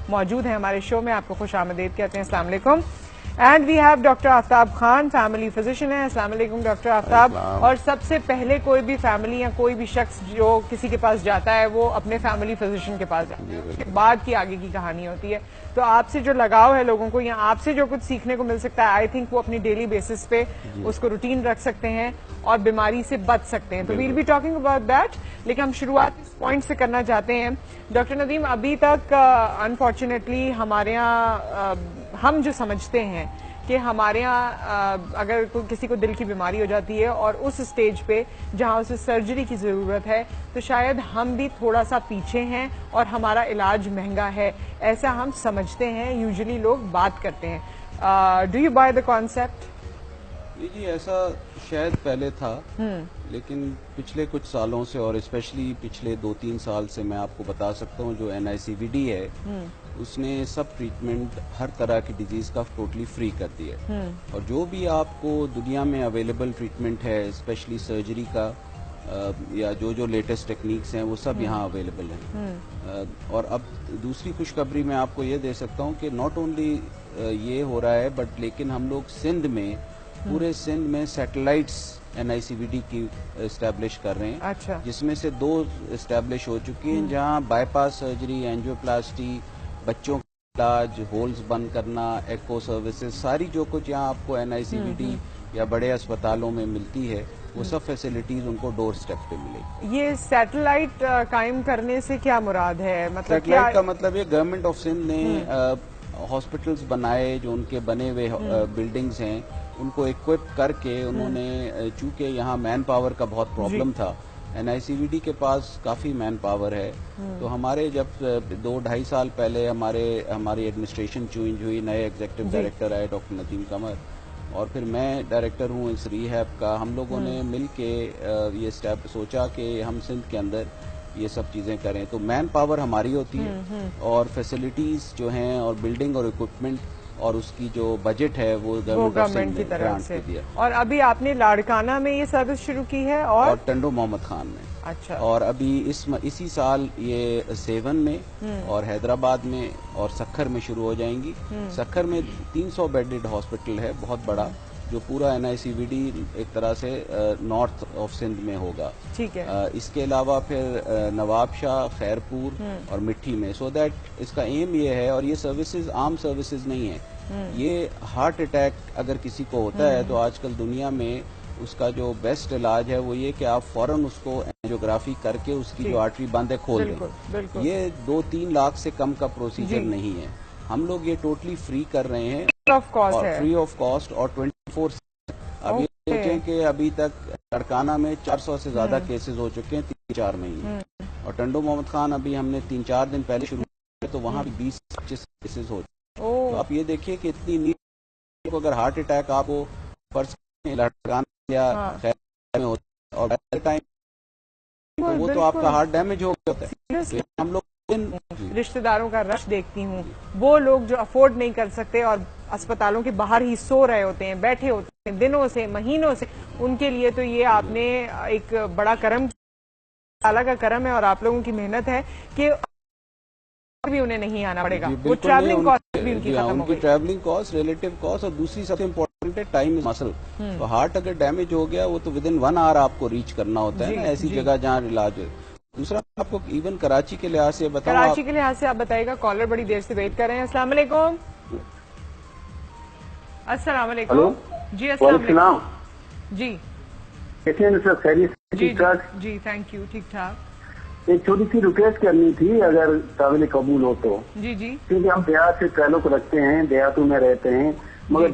موجود ہیں ہمارے شو میں. آپ کو خوش آمدید کہتے ہیں. السلام علیکم. And we have doctor Aftab Khan, family physician ہے. السلام علیکم ڈاکٹر آفتاب. اور سب سے پہلے کوئی بھی فیملی یا کوئی بھی شخص جو کسی کے پاس جاتا ہے وہ اپنے فیملی فزیشین کے پاس جاتا ہے, اس کے بعد کی آگے کی کہانی ہوتی ہے. تو آپ سے جو لگاؤ ہے لوگوں کو, یا آپ سے جو کچھ سیکھنے کو مل سکتا ہے, آئی تھنک وہ اپنی ڈیلی بیسس پہ اس کو روٹین رکھ سکتے ہیں اور بیماری سے بچ سکتے ہیں. تو we'll be talking about that. لیکن ہم شروعات اس پوائنٹ سے کرنا چاہتے ہیں. ڈاکٹر ندیم, ابھی تک انفارچونیٹلی ہمارے یہاں ہم جو سمجھتے ہیں کہ ہمارے ہاں اگر کسی کو دل کی بیماری ہو جاتی ہے اور اس سٹیج پہ جہاں اسے سرجری کی ضرورت ہے, تو شاید ہم بھی تھوڑا سا پیچھے ہیں اور ہمارا علاج مہنگا ہے, ایسا ہم سمجھتے ہیں. یوزلی لوگ بات کرتے ہیں. Do you buy the concept? جی ایسا شاید پہلے تھا, لیکن پچھلے کچھ سالوں سے اور اسپیشلی پچھلے 2-3 سال سے میں آپ کو بتا سکتا ہوں جو NICVD ہے اس نے سب ٹریٹمنٹ ہر طرح کی ڈیزیز کا ٹوٹلی فری کر دیا ہے. اور جو بھی آپ کو دنیا میں اویلیبل ٹریٹمنٹ ہے اسپیشلی سرجری کا یا جو لیٹسٹ ٹیکنیکس ہیں وہ سب یہاں اویلیبل ہیں. اور اب دوسری خوشخبری میں آپ کو یہ دے سکتا ہوں کہ ناٹ اونلی یہ ہو رہا ہے بٹ لیکن ہم لوگ سندھ میں پورے سندھ میں سیٹلائٹس NICVD کی اسٹیبلش کر رہے ہیں. اچھا. جس میں سے 2 اسٹیبلش ہو چکی ہیں جہاں بائی پاس سرجری, اینجیوپلاسٹی, بچوں کا علاج, ہولز بند کرنا, ایکو سروسز, ساری جو کچھ یہاں آپ کو NICVD یا بڑے اسپتالوں میں ملتی ہے وہ سب فیسلٹیز ان کو ڈور سٹیپ پہ ملے گی. یہ سیٹلائٹ قائم کرنے سے کیا مراد ہے؟ مطلب سیٹلائٹ کا مطلب یہ گورنمنٹ آف سندھ نے ہاسپٹلز بنائے, جو ان کے بنے ہوئے بلڈنگز ہیں ان کو اکوپ کر کے انہوں نے, چونکہ یہاں مین پاور کا بہت پرابلم تھا, NICVD کے پاس کافی مین پاور ہے, تو ہمارے جب 2-2.5 سال پہلے ہماری ایڈمنسٹریشن چینج ہوئی, نئے ایگزیکٹو ڈائریکٹر آئے ڈاکٹر ندیم قمر, اور پھر میں ڈائریکٹر ہوں اس ریہیب کا. ہم لوگوں نے مل کے یہ اسٹیپ سوچا کہ ہم سندھ کے اندر یہ سب چیزیں کریں. تو مین پاور ہماری ہوتی ہے اور فیسلٹیز جو ہیں اور بلڈنگ اور اکوپمنٹ اور اس کی جو بجٹ ہے وہ گورنمنٹ کی طرف سے. اور ابھی آپ نے لاڑکانہ میں یہ سروس شروع کی ہے اور ٹنڈو محمد خان میں. اچھا. اور ابھی اسی سال یہ سیون میں اور حیدرآباد میں اور سکھر میں شروع ہو جائیں گی. سکھر میں 300 بیڈڈ ہاسپٹل ہے بہت بڑا, جو پورا NICVD ایک طرح سے نارتھ آف سندھ میں ہوگا. ٹھیک ہے. اس کے علاوہ پھر نواب شاہ, خیرپور اور مٹھی میں. سو دیٹ اس کا ایم یہ ہے, اور یہ سروسز عام سروسز نہیں ہیں, یہ ہارٹ اٹیک اگر کسی کو ہوتا ہے تو آج کل دنیا میں اس کا جو بیسٹ علاج ہے وہ یہ کہ آپ فوراً اس کو اینجیوگرافی کر کے اس کی جو آرٹری بند ہے کھول دیں. یہ 2-3 لاکھ سے کم کا پروسیجر نہیں ہے. ہم لوگ یہ ٹوٹلی فری کر رہے ہیں, فری آف کاسٹ اور 24. اب یہ سوچیں کہ ابھی تک لاڑکانہ میں 400 سے زیادہ کیسز ہو چکے ہیں 3-4 مہینے, اور ٹنڈو محمد خان ابھی ہم نے 3-4 دن پہلے شروع کیا تو وہاں بھی 20-25 کیسز ہو چکے. تو آپ یہ دیکھیے کہ اتنی نیڈ کو, اگر ہارٹ اٹیک آپ کو فرض لاڑکانہ یا خیر میں ہوتا ہے اور ٹائم تو وہ تو آپ کا ہارٹ ڈیمیج ہو گیا ہوتا ہے. ہم لوگ رشتہ داروں کا رش دیکھتی ہوں, وہ لوگ جو افورڈ نہیں کر سکتے اور اسپتالوں کے باہر ہی سو رہے ہوتے ہیں, بیٹھے ہوتے ہیں دنوں سے مہینوں سے, ان کے لیے تو یہ آپ نے ایک بڑا کرم, اللہ کا کرم ہے اور آپ لوگوں کی محنت ہے کہ بھی انہیں نہیں آنا پڑے گا. وہ ٹریولنگ کاسٹ بھی ان کی ختم ہو گئی. ٹریولنگ کاسٹ, ریلیٹو کاسٹ, اور دوسری سب سے امپورٹنٹ ہے ٹائم از مسل. تو ہارٹ اگر ڈیمیج ہو گیا وہ تو ودن 1 آور آپ کو ریچ کرنا ہوتا ہے نا ایسی جگہ جہاں علاج ہے. دوسرا آپ کو ایون کراچی کے لحاظ سے بتاؤں, کراچی کے لحاظ سے آپ بتائیے گا. کالر بڑی دیر سے ویٹ کر رہے ہیں. السلام علیکم. السلام علیکم. جی السلام علیکم. جی جی تھینک یو, ٹھیک ٹھاک. ایک چھوٹی سی ریکویسٹ کرنی تھی اگر قابل قبول ہو تو. جی جی. کیونکہ ہم دیہات سے تعلق رکھتے ہیں, دیہاتوں میں رہتے ہیں, مگر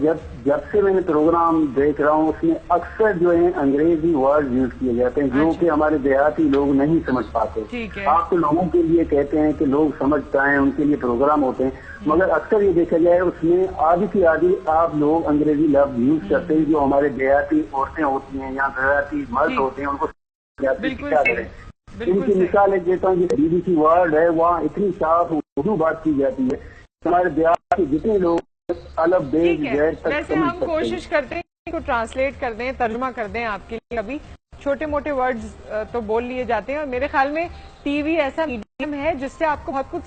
جب سے میں نے پروگرام دیکھ رہا ہوں اس میں اکثر جو ہے انگریزی ورڈ یوز کیے جاتے ہیں جو کہ ہمارے دیہاتی لوگ نہیں سمجھ پاتے. آپ تو لوگوں کے لیے کہتے ہیں کہ لوگ سمجھ پائیں, ان کے لیے پروگرام ہوتے ہیں, مگر اکثر یہ دیکھا جائے اس میں آدھی کی آدھی آپ لوگ انگریزی لفظ یوز کرتے ہیں جو ہمارے دیہاتی عورتیں ہوتی ہیں یا دیہاتی مرد ہوتے ہیں ان کو کیا کریں. ان کی مثال ایک دیتا ہوں, جس BBC ورڈ ہے وہاں اتنی صاف اردو بات کی جاتی ہے, ہمارے دیہات کے جتنے لوگ الگ بیگ غیر تک ویسے ہم کوشش کرتے ہیں کو ٹرانسلیٹ کر دیں, ترجمہ کر دیں آپ کے لیے. ابھی چھوٹے موٹے ورڈز تو بول لیے جاتے ہیں, اور میرے خیال میں ٹی وی ایسا میڈیم ہے جس سے آپ کو بہت کچھ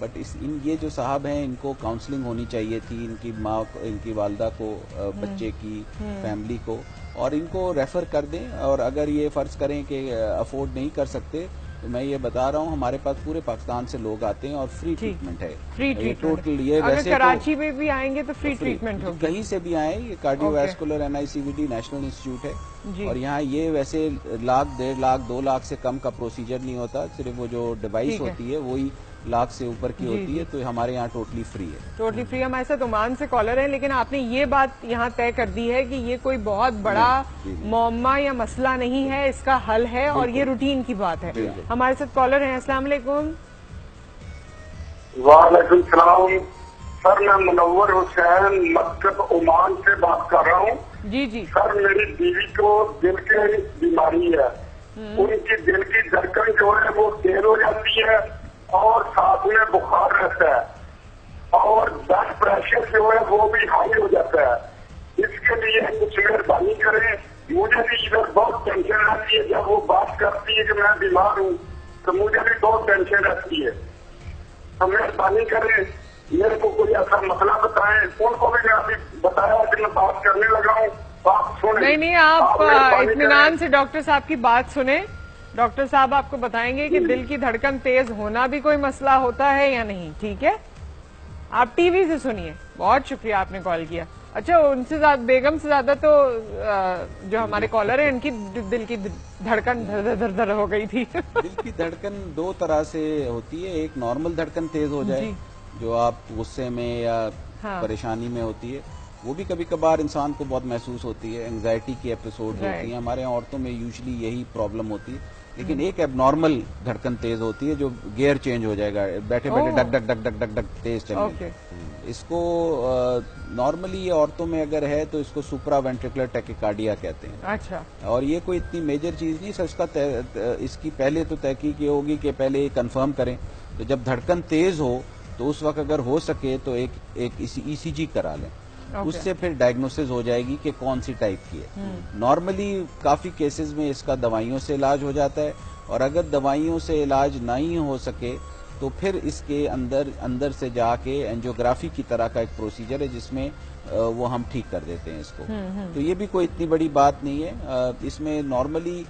بٹ یہ جو صاحب ہیں ان کو کاؤنسلنگ ہونی چاہیے تھی، ان کی ماں ان کی والدہ کو، بچے کی فیملی کو، اور ان کو ریفر کر دیں. اور اگر یہ فرض کریں کہ افورڈ نہیں کر سکتے تو میں یہ بتا رہا ہوں ہمارے پاس پورے پاکستان سے لوگ آتے ہیں اور فری ٹریٹمنٹ ہے. فری ٹوٹل یہ اگر ویسے کراچی میں بھی آئیں گے تو فری ٹریٹمنٹ ہوگی. کہیں سے بھی آئیں، یہ cardio vascular NICVD national institute ہے، اور یہاں یہ ویسے 1 لاکھ 1.5 لاکھ 2 لاکھ سے کم کا پروسیجر نہیں ہوتا، صرف وہ جو ڈیوائس ہوتی ہے وہی لاکھ سے اوپر کی ہوتی ہے، تو ہمارے یہاں ٹوٹلی فری ہے. Totally free. ہمارے ساتھ عمان سے کالر ہے، لیکن آپ نے یہ بات یہاں طے کر دی ہے کہ یہ کوئی بہت بڑا معمہ یا مسئلہ نہیں ہے، اس کا حل ہے اور یہ روٹین کی بات ہے. ہمارے ساتھ کالر ہیں. السلام علیکم. وعلیکم السلام. سر میں منور حسین مسکت عمان سے بات کر رہا ہوں. جی جی سر میری بیوی کو دل کی بیماری ہے، ان کی دل کی دھڑکن جو ہے وہ تیز ہو جاتی ہے اور ساتھ میں بخار رہتا ہے، اور بلڈ پریشر جو ہے وہ بھی ہائی ہو جاتا ہے. اس کے لیے کچھ مہربانی کریں. مجھے بھی ادھر بہت ٹینشن رہتی ہے، جب وہ بات کرتی ہے کہ میں بیمار ہوں تو مجھے بھی بہت ٹینشن رہتی ہے. تو مہربانی کریں، میرے کو کوئی ایسا مسئلہ بتائیں. ان کو بھی میں ابھی بتایا کہ میں بات کرنے لگا ہوں، آپ سنیں. نہیں آپ اطمینان سے ڈاکٹر صاحب کی بات سنیں. ڈاکٹر صاحب آپ کو بتائیں گے کہ دل کی دھڑکن تیز ہونا بھی کوئی مسئلہ ہوتا ہے یا نہیں. ٹھیک ہے، آپ ٹی وی سے سنیے. بہت شکریہ آپ نے کال کیا. اچھا، ان سے زیادہ بیگم سے زیادہ تو جو ہمارے کالر ہیں ان کی دل کی دھڑکن دھر دھر ہو گئی تھی. دل کی دھڑکن 2 طرح سے ہوتی ہے. ایک نارمل دھڑکن تیز ہو جائے جو آپ غصے میں یا پریشانی میں ہوتی ہے، وہ بھی کبھی کبھار انسان کو بہت محسوس ہوتی ہے. اینگزائٹی کی ایپیسوڈ ہوتی ہیں ہمارے یہاں عورتوں میں، یوزلی یہی پرابلم ہوتی ہے. لیکن ایک اب نارمل دھڑکن تیز ہوتی ہے جو گیئر چینج ہو جائے گا، بیٹھے بیٹھے ڈک ڈک ڈک ڈک ڈک ڈک تیز چلے گا. اس کو نارملی عورتوں میں اگر ہے تو اس کو سپرا وینٹریکولر ٹیکیکارڈیا کہتے ہیں. اچھا. اور یہ کوئی اتنی میجر چیز نہیں سر. اس کی پہلے تو تحقیق یہ ہوگی کہ پہلے کنفرم کریں. تو جب دھڑکن تیز ہو تو اس وقت اگر ہو سکے تو ایک ECG کرا لیں. اس سے پھر ڈائگنوسس ہو جائے گی کہ کون سی ٹائپ کی ہے. نارملی کافی کیسز میں اس کا دوائیوں سے علاج ہو جاتا ہے، اور اگر دوائیوں سے علاج نہیں ہو سکے تو پھر اس کے اندر سے جا کے اینجیوگرافی کی طرح کا ایک پروسیجر ہے جس میں وہ ہم ٹھیک کر دیتے ہیں اس کو. تو یہ بھی کوئی اتنی بڑی بات نہیں ہے. اس میں نارملی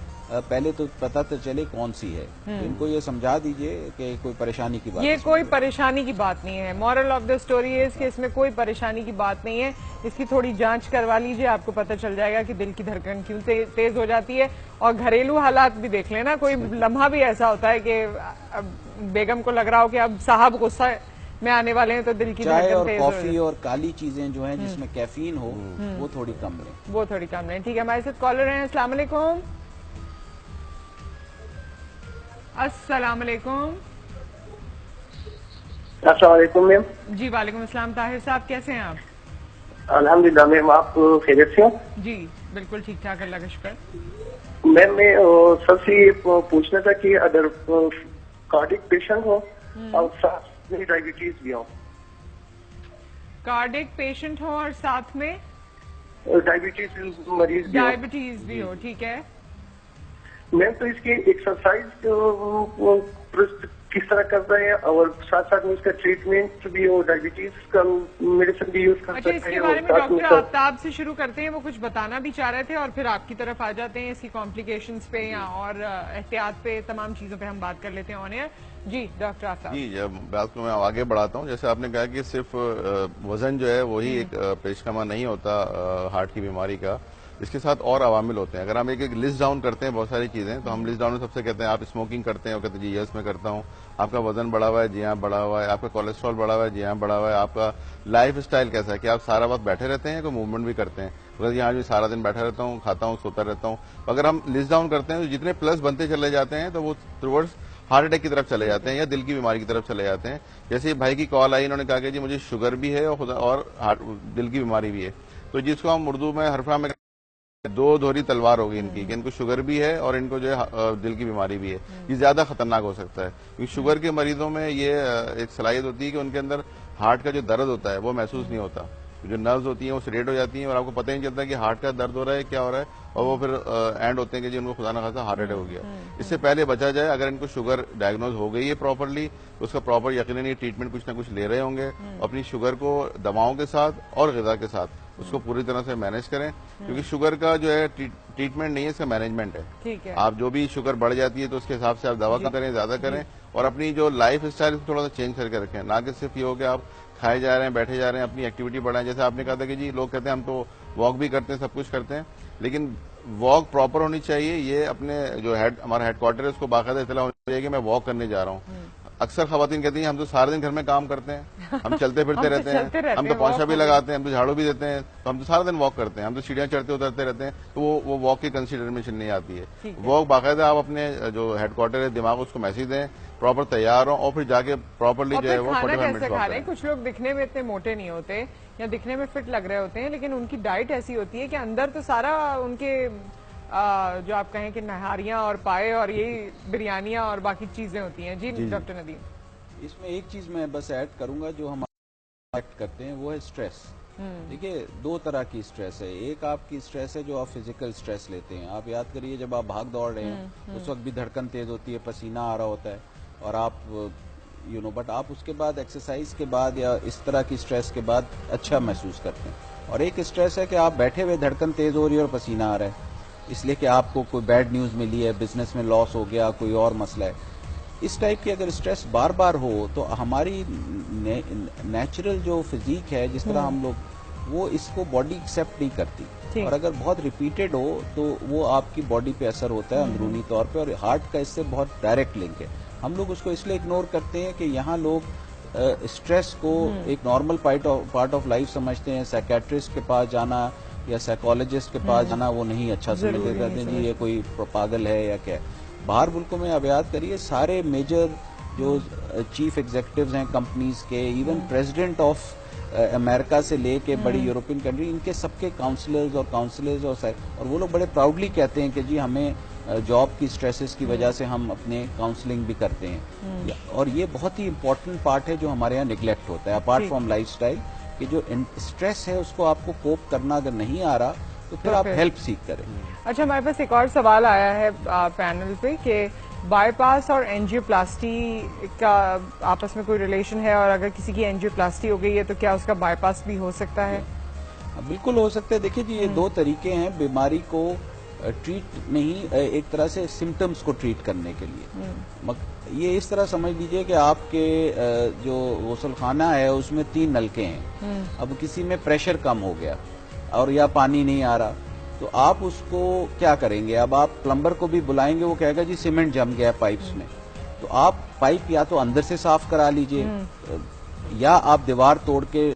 پہلے تو پتہ تو چلے کون سی ہے. ان کو یہ سمجھا دیجئے کہ کوئی پریشانی کی بات یہ کوئی پریشانی کی بات نہیں ہے. مورل آف دا اسٹوری ہے کہ اس میں کوئی پریشانی کی بات نہیں ہے. اس کی تھوڑی جانچ کروا لیجئے، آپ کو پتہ چل جائے گا کہ دل کی دھڑکن کیوں تیز ہو جاتی ہے. اور گھریلو حالات بھی دیکھ لینا. کوئی لمحہ بھی ایسا ہوتا ہے کہ بیگم کو لگ رہا ہو کہ اب صاحب غصہ میں آنے والے ہیں تو دل کی چائے اور دھڑکن تیز ہو کافی اور کالی چیزیں جو ہیں جس میں کیفین ہو وہ تھوڑی کم لیں. وہ تھوڑی کم لیں. ٹھیک ہے، ہمارے ساتھ کالر ہیں. السلام علیکم. السلام علیکم. السلام علیکم میم. جی وعلیکم السلام. طاہر صاحب کیسے ہیں آپ؟ الحمدللہ میم، آپ خیریت سے ہو؟ جی بالکل ٹھیک ٹھاک، اللہ کا شکر. میم میں سب سے یہ پوچھنا تھا کہ اگر کارڈک پیشنٹ ہو اور ساتھ میں ڈائبٹیز بھی ہو. کارڈک پیشنٹ ہو اور ساتھ میں ڈائبٹیز مریض بھی ہو. ڈائبٹیز بھی ہو. ٹھیک ہے میم، تو اس کی ایکسرسائز کس طرح کرتا ہے اور ساتھ ساتھ میں اس کا ٹریٹمنٹ بھی ہو، ڈائبٹیز کا میڈیسن بھی یوز کر اچھا، سکتے اس ہیں. کے بارے میں ڈاکٹر آفتاب سے شروع کرتے ہیں. وہ کچھ بتانا بھی چاہ رہے تھے اور پھر آپ کی طرف آ جاتے ہیں. اس کی کمپلیکیشنز پہ یا اور احتیاط پہ، تمام چیزوں پہ ہم بات کر لیتے ہیں آن ایئر. جی ڈاکٹر آفتاب. جی، جب بات کو میں آگے بڑھاتا ہوں، جیسے آپ نے کہا کہ صرف وزن جو ہے وہی ایک پیشخانہ نہیں ہوتا ہارٹ کی بیماری کا، اس کے ساتھ اور عوامل ہوتے ہیں. اگر ہم ایک لسٹ ڈاؤن کرتے ہیں بہت ساری چیزیں، تو ہم لسٹ ڈاؤن میں سب سے کہتے ہیں آپ اسموکنگ کرتے ہیں، وہ کہتے ہیں جی یس میں کرتا ہوں. آپ کا وزن بڑھا ہوا ہے؟ جی ہاں بڑھا ہوا ہے. آپ کا کولیسٹرول بڑھا ہوا ہے؟ جی ہاں بڑھا ہوا ہے. آپ کا لائف اسٹائل کیسا ہے کہ آپ سارا وقت بیٹھے رہتے ہیں، کوئی موومنٹ بھی کرتے ہیں؟ اگر یہاں جو سارا دن بیٹھا رہتا ہوں، کھاتا ہوں، سوتا رہتا ہوں. اگر ہم لسٹ ڈاؤن کرتے ہیں تو جتنے پلس بنتے چلے جاتے ہیں تو وہ ٹورڈز ہارٹ اٹیک کی طرف چلے جاتے ہیں یا دل کی بیماری کی طرف چلے جاتے ہیں. جیسے بھائی کی کال آئی، انہوں نے کہا کہ جی مجھے شوگر بھی ہے اور دل کی بیماری بھی ہے. تو جس کو ہم اردو میں حرفہ میں 2 دھوری تلوار ہوگی ان کی، کہ ان کو شوگر بھی ہے اور ان کو جو ہے دل کی بیماری بھی ہے. یہ زیادہ خطرناک ہو سکتا ہے کیونکہ شوگر کے مریضوں میں یہ ایک صلاحیت ہوتی ہے کہ ان کے اندر ہارٹ کا جو درد ہوتا ہے وہ محسوس نہیں ہوتا. جو نروز ہوتی ہیں وہ سیریٹ ہو جاتی ہیں اور آپ کو پتہ ہی نہیں چلتا کہ ہارٹ کا درد ہو رہا ہے کیا ہو رہا ہے, اور وہ پھر اینڈ ہوتے ہیں کہ جی ان کو خدا نخواستہ ہارٹ اٹیک ہو گیا. اس سے پہلے بچا جائے, اگر ان کو شوگر ڈائگنوز ہو گئی ہے پراپرلی تو اس کا پراپر یقیناً یہ ٹریٹمنٹ کچھ نہ کچھ لے رہے ہوں گے, اپنی شوگر کو دواؤں کے ساتھ اور غذا کے ساتھ اس کو پوری طرح سے مینیج کریں, کیونکہ شوگر کا جو ہے ٹریٹمنٹ نہیں ہے, اس کا مینجمنٹ ہے. ٹھیک ہے, آپ جو بھی شوگر بڑھ جاتی ہے تو اس کے حساب سے آپ دوا کریں, زیادہ کریں, اور اپنی جو لائف اسٹائل تھوڑا سا چینج کر کے رکھیں, نہ کہ صرف یہ ہو کہ آپ کھائے جا رہے ہیں, بیٹھے جا رہے ہیں, اپنی ایکٹیویٹی بڑھائیں. جیسے آپ نے کہا تھا کہ جی لوگ کہتے ہیں ہم تو واک بھی کرتے ہیں, سب کچھ کرتے ہیں, لیکن واک پراپر ہونی چاہیے. یہ اپنے جو ہمارا ہیڈ کوارٹر ہے اس کو باقاعدہ اطلاع ہونی چاہیے کہ میں واک کرنے جا رہا ہوں. اکثر خواتین کہتی ہیں ہم تو سارے دن گھر میں کام کرتے ہیں, ہم چلتے پھرتے رہتے ہیں, ہم تو پوچھا بھی لگاتے ہیں, ہم تو جھاڑو بھی دیتے ہیں, تو ہم تو سارا دن واک کرتے ہیں, ہم تو سیڑھیاں چڑھتے اترتے رہتے ہیں, تو وہ واک کی کنسیڈریشن نہیں آتی ہے. واک باقاعدہ آپ اپنے جو ہیڈ کوارٹر ہے دماغ اس کو میسج دیں, پراپر تیار ہوں, اور پھر جا کے پراپرلی جو ہے وہ 45 منٹ واک کریں. کچھ لوگ دکھنے میں اتنے موٹے نہیں ہوتے یا دکھنے میں فٹ لگ رہے ہوتے ہیں, لیکن ان کی ڈائٹ ایسی ہوتی ہے کہ اندر تو سارا ان کے جو آپ کہیں کہ نہاریاں اور پائے اور یہی بریانیاں اور باقی چیزیں ہوتی ہیں. جی ڈاکٹر ندیم, اس میں ایک چیز میں بس ایڈ کروں گا جو ہم ایکٹ کرتے ہیں وہ ہے اسٹریس. دیکھیے دو طرح کی اسٹریس ہے. ایک آپ کی اسٹریس ہے جو آپ فزیکل اسٹریس لیتے ہیں. آپ یاد کریے جب آپ بھاگ دوڑ رہے ہیں اس وقت بھی دھڑکن تیز ہوتی ہے, پسینہ آ رہا ہوتا ہے, اور آپ بٹ آپ اس کے بعد ایکسرسائز کے بعد یا اس طرح کی اسٹریس کے بعد اچھا محسوس کرتے ہیں. اور ایک اسٹریس ہے کہ آپ بیٹھے ہوئے دھڑکن تیز ہو رہی ہے اور پسینہ آ رہا ہے, اس لیے کہ آپ کو کوئی بیڈ نیوز ملی ہے, بزنس میں لاس ہو گیا, کوئی اور مسئلہ ہے. اس ٹائپ کی اگر اسٹریس بار بار ہو تو ہماری نیچرل جو فزیک ہے جس طرح ہم لوگ وہ اس کو باڈی ایکسیپٹ نہیں کرتی, اور اگر بہت ریپیٹڈ ہو تو وہ آپ کی باڈی پہ اثر ہوتا ہے اندرونی طور پہ, اور ہارٹ کا اس سے بہت ڈائریکٹ لنک ہے. ہم لوگ اس کو اس لیے اگنور کرتے ہیں کہ یہاں لوگ اسٹریس کو ایک نارمل پارٹ آف لائف سمجھتے ہیں. سائیکیٹرسٹ کے پاس جانا یا سائیکالوجسٹ کے پاس جانا وہ نہیں اچھا سمجھتے, کہتے ہیں جی یہ کوئی پاگل ہے یا کیا. باہر ملکوں میں اب یاد کریے سارے میجر جو چیف ایگزیکٹوز ہیں کمپنیز کے, ایون پریزیڈنٹ آف امریکہ سے لے کے بڑی یورپین کنٹری, ان کے سب کے کاؤنسلرز اور وہ لوگ بڑے پراؤڈلی کہتے ہیں کہ جی ہمیں جاب کی اسٹریسز کی وجہ سے ہم اپنے کاؤنسلنگ بھی کرتے ہیں. اور یہ بہت ہی امپورٹنٹ پارٹ ہے جو ہمارے یہاں نگلیکٹ ہوتا ہے اپارٹ فرام لائف اسٹائل, کہ جو اسٹریس ہے اس کو آپ کو کوپ کرنا اگر نہیں آ رہا تو پھر آپ ہیلپ سیکھ کریں. اچھا, ہمارے پاس ایک اور سوال آیا ہے پینل پہ کہ بائی پاس اور اینجیو پلاسٹی کا آپس میں کوئی ریلیشن ہے, اور اگر کسی کی اینجیو پلاسٹی ہو گئی ہے تو کیا اس کا بائی پاس بھی ہو سکتا ہے؟ بالکل ہو سکتا ہے. دیکھیے جی یہ دو طریقے ہیں بیماری کو ٹریٹ, نہیں ایک طرح سے سمٹمز کو ٹریٹ کرنے کے لیے. یہ اس طرح سمجھ لیجئے کہ آپ کے جو غسل خانہ ہے اس میں 3 نلکے ہیں, اب کسی میں پریشر کم ہو گیا اور یا پانی نہیں آ رہا, تو آپ اس کو کیا کریں گے؟ اب آپ پلمبر کو بھی بلائیں گے, وہ کہے گا جی سیمنٹ جم گیا پائپس میں, تو آپ پائپ یا تو اندر سے صاف کرا لیجئے یا آپ دیوار توڑ کے